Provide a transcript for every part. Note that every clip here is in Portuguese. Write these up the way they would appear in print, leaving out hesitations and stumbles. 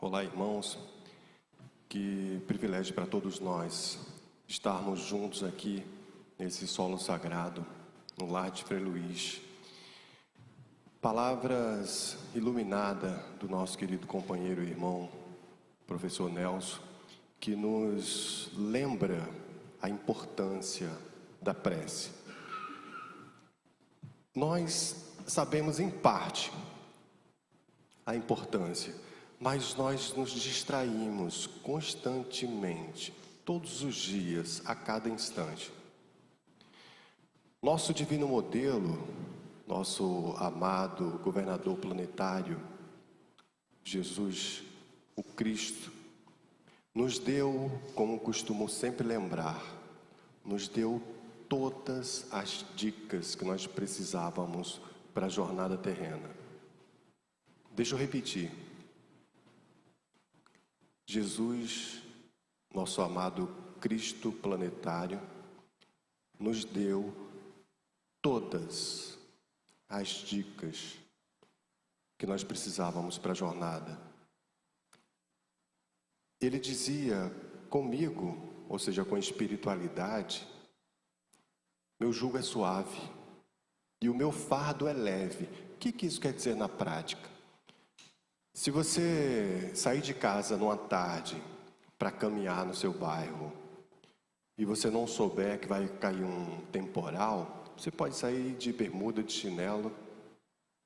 Olá, irmãos. Que privilégio para todos nós estarmos juntos aqui nesse solo sagrado, no lar de Frei Luís. Palavras iluminadas do nosso querido companheiro e irmão, professor Nelson, que nos lembra a importância da prece. Nós sabemos em parte a importância, mas nós nos distraímos constantemente, todos os dias, a cada instante. Nosso divino modelo, nosso amado governador planetário, Jesus, o Cristo, nos deu, como costumo sempre lembrar, nos deu todas as dicas que nós precisávamos para a jornada terrena. Deixa eu repetir. Jesus, nosso amado Cristo planetário, nos deu todas as dicas que nós precisávamos para a jornada. Ele dizia comigo, ou seja, com espiritualidade, meu jugo é suave e o meu fardo é leve. O que isso quer dizer na prática? Se você sair de casa numa tarde para caminhar no seu bairro e você não souber que vai cair um temporal, você pode sair de bermuda, de chinelo,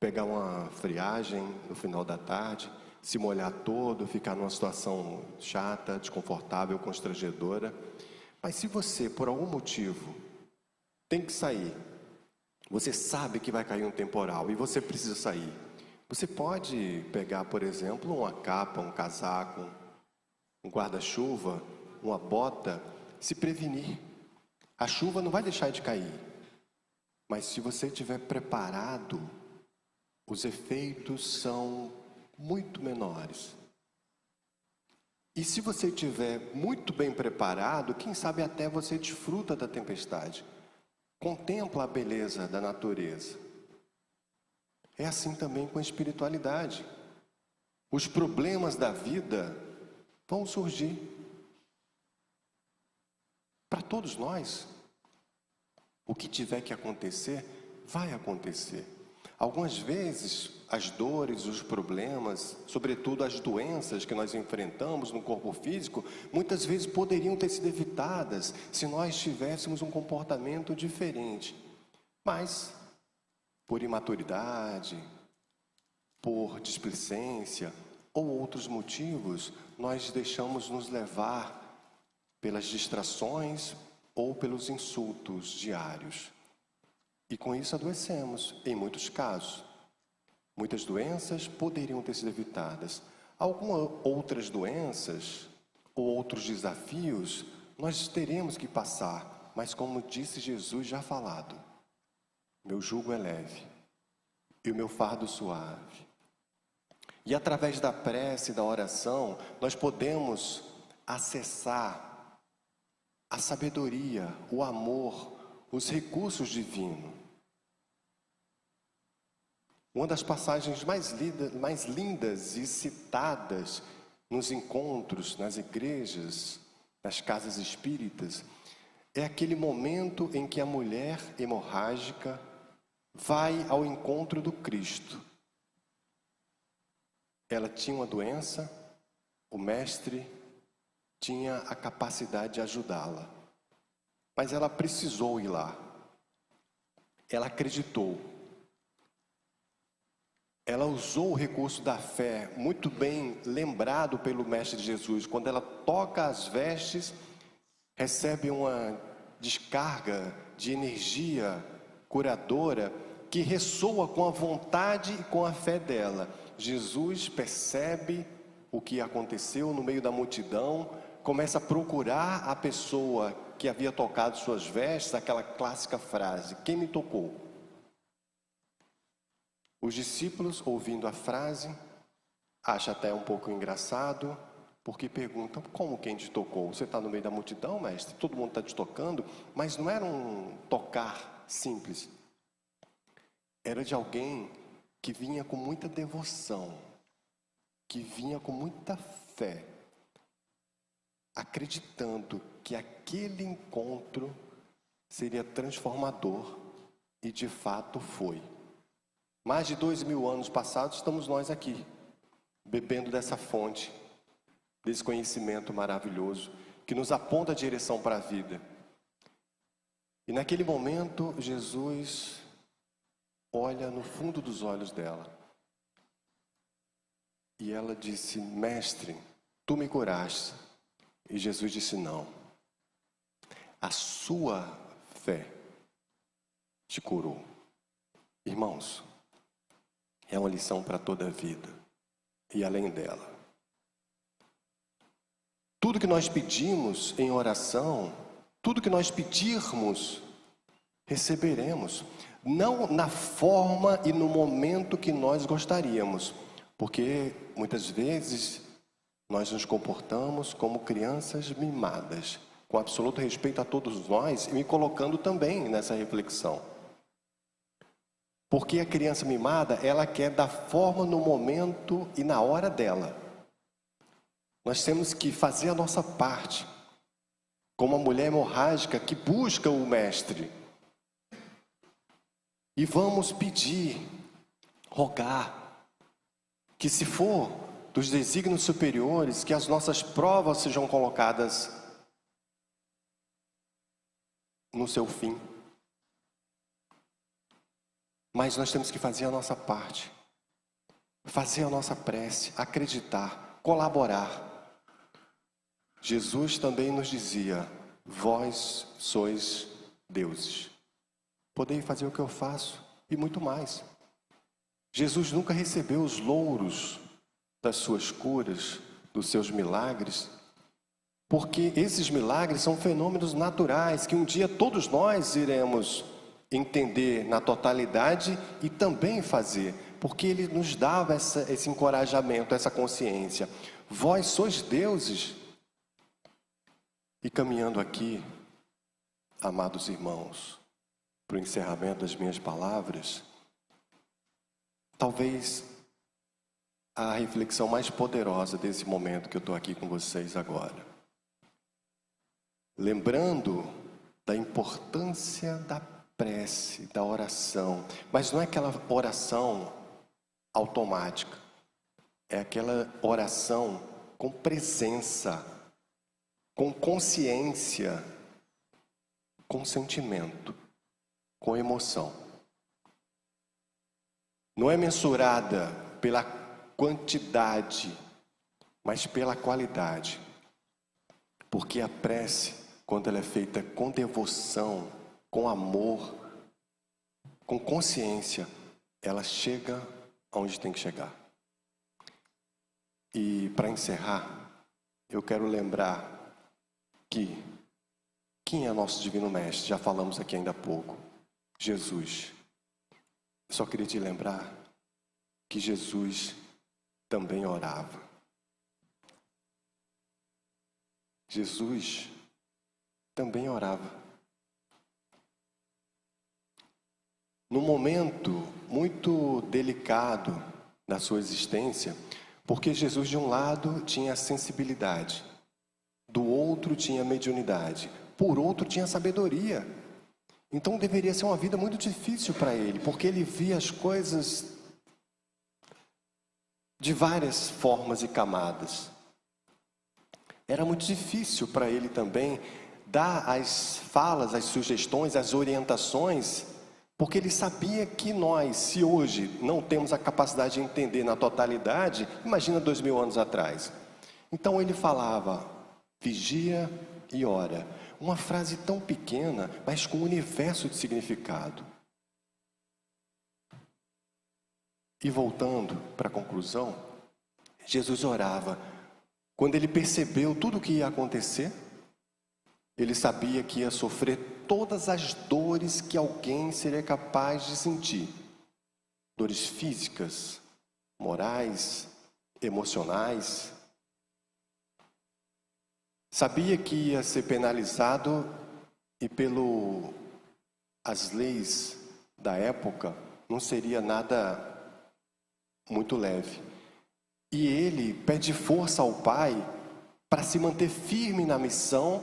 pegar uma friagem no final da tarde, se molhar todo, ficar numa situação chata, desconfortável, constrangedora. Mas se você, por algum motivo, tem que sair, você sabe que vai cair um temporal e você precisa sair, você pode pegar, por exemplo, uma capa, um casaco, um guarda-chuva, uma bota, se prevenir. A chuva não vai deixar de cair, mas se você estiver preparado, os efeitos são muito menores. E se você estiver muito bem preparado, quem sabe até você desfruta da tempestade, contempla a beleza da natureza. É assim também com a espiritualidade. Os problemas da vida vão surgir. Para todos nós, o que tiver que acontecer, vai acontecer. Algumas vezes, as dores, os problemas, sobretudo as doenças que nós enfrentamos no corpo físico, muitas vezes poderiam ter sido evitadas se nós tivéssemos um comportamento diferente. Mas, por imaturidade, por displicência ou outros motivos, nós deixamos nos levar pelas distrações ou pelos insultos diários. E com isso adoecemos, em muitos casos. Muitas doenças poderiam ter sido evitadas. Algumas outras doenças ou outros desafios nós teremos que passar, mas como disse Jesus já falado, meu jugo é leve e o meu fardo suave. E através da prece e da oração, nós podemos acessar a sabedoria, o amor, os recursos divinos. Uma das passagens mais lindas e citadas nos encontros, nas igrejas, nas casas espíritas, é aquele momento em que a mulher hemorrágica vai ao encontro do Cristo. Ela tinha uma doença, o mestre tinha a capacidade de ajudá-la, mas ela precisou ir lá. Ela acreditou. Ela usou o recurso da fé, muito bem lembrado pelo Mestre Jesus. Quando ela toca as vestes, recebe uma descarga de energia curadora que ressoa com a vontade e com a fé dela. Jesus percebe o que aconteceu no meio da multidão, começa a procurar a pessoa que havia tocado suas vestes, aquela clássica frase, quem me tocou? Os discípulos, ouvindo a frase, acham até um pouco engraçado, porque perguntam, como quem te tocou? Você está no meio da multidão, mestre? Todo mundo está te tocando, mas não era um tocar simples. Era de alguém que vinha com muita devoção. que vinha com muita fé, acreditando que aquele encontro seria transformador, e de fato foi. Mais de 2000 anos passados, estamos nós aqui, bebendo dessa fonte, desse conhecimento maravilhoso, que nos aponta a direção para a vida. E naquele momento, Jesus olha no fundo dos olhos dela. E ela disse: Mestre, tu me curaste. E Jesus disse: não. A sua fé te curou. Irmãos, é uma lição para toda a vida. E além dela, tudo que nós pedimos em oração, tudo que nós pedirmos, receberemos. Não na forma e no momento que nós gostaríamos. Porque muitas vezes nós nos comportamos como crianças mimadas, com absoluto respeito a todos nós, e me colocando também nessa reflexão. Porque a criança mimada, ela quer da forma, no momento e na hora dela. Nós temos que fazer a nossa parte, como a mulher hemorrágica que busca o mestre. E vamos pedir, rogar, que se for dos desígnios superiores, que as nossas provas sejam colocadas no seu fim. Mas nós temos que fazer a nossa parte, fazer a nossa prece, acreditar, colaborar. Jesus também nos dizia: vós sois deuses, podei fazer o que eu faço e muito mais. Jesus nunca recebeu os louros das suas curas, dos seus milagres, porque esses milagres são fenômenos naturais que um dia todos nós iremos entender na totalidade e também fazer, porque Ele nos dava esse encorajamento, essa consciência. Vós sois deuses. E caminhando aqui, amados irmãos, para o encerramento das minhas palavras, talvez a reflexão mais poderosa desse momento que eu estou aqui com vocês agora. Lembrando da importância da prece, da oração. Mas não é aquela oração automática. É aquela oração com presença, com consciência, com sentimento, com emoção. Não é mensurada pela quantidade, mas pela qualidade. Porque a prece, quando ela é feita com devoção, com amor, com consciência, ela chega onde tem que chegar. E para encerrar, eu quero lembrar que quem é nosso Divino Mestre? Já falamos aqui ainda há pouco. Jesus. Só queria te lembrar que Jesus também orava. Jesus também orava. Num momento muito delicado da sua existência, porque Jesus de um lado tinha sensibilidade, do outro tinha mediunidade, por outro tinha sabedoria. Então deveria ser uma vida muito difícil para ele, porque ele via as coisas de várias formas e camadas. Era muito difícil para ele também dar as falas, as sugestões, as orientações, porque ele sabia que nós, se hoje não temos a capacidade de entender na totalidade, imagina 2000 anos atrás. Então ele falava: vigia e ora. Uma frase tão pequena, mas com um universo de significado. E voltando para a conclusão, Jesus orava. Quando ele percebeu tudo o que ia acontecer, ele sabia que ia sofrer todas as dores que alguém seria capaz de sentir. Dores físicas, morais, emocionais. Sabia que ia ser penalizado e as leis da época não seria nada muito leve. E ele pede força ao Pai para se manter firme na missão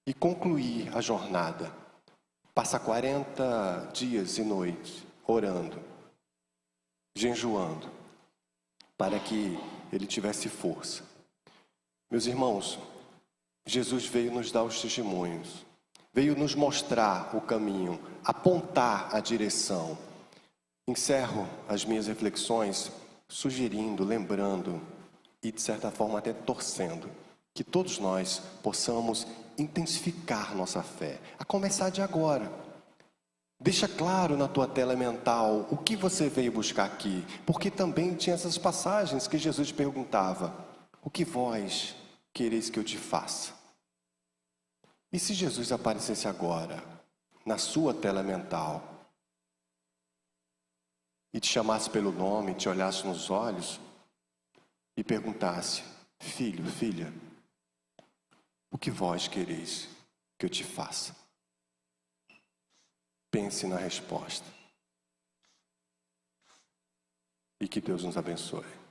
e concluir a jornada. Passa 40 dias e noites orando, jejuando, para que ele tivesse força. Meus irmãos, Jesus veio nos dar os testemunhos, veio nos mostrar o caminho, apontar a direção. Encerro as minhas reflexões sugerindo, lembrando e de certa forma até torcendo que todos nós possamos intensificar nossa fé, a começar de agora. Deixa claro na tua tela mental o que você veio buscar aqui, porque também tinha essas passagens que Jesus perguntava: o que vós quereis que eu te faça? E se Jesus aparecesse agora na sua tela mental e te chamasse pelo nome, te olhasse nos olhos e perguntasse: filho, filha, o que vós quereis que eu te faça? Pense na resposta. E que Deus nos abençoe.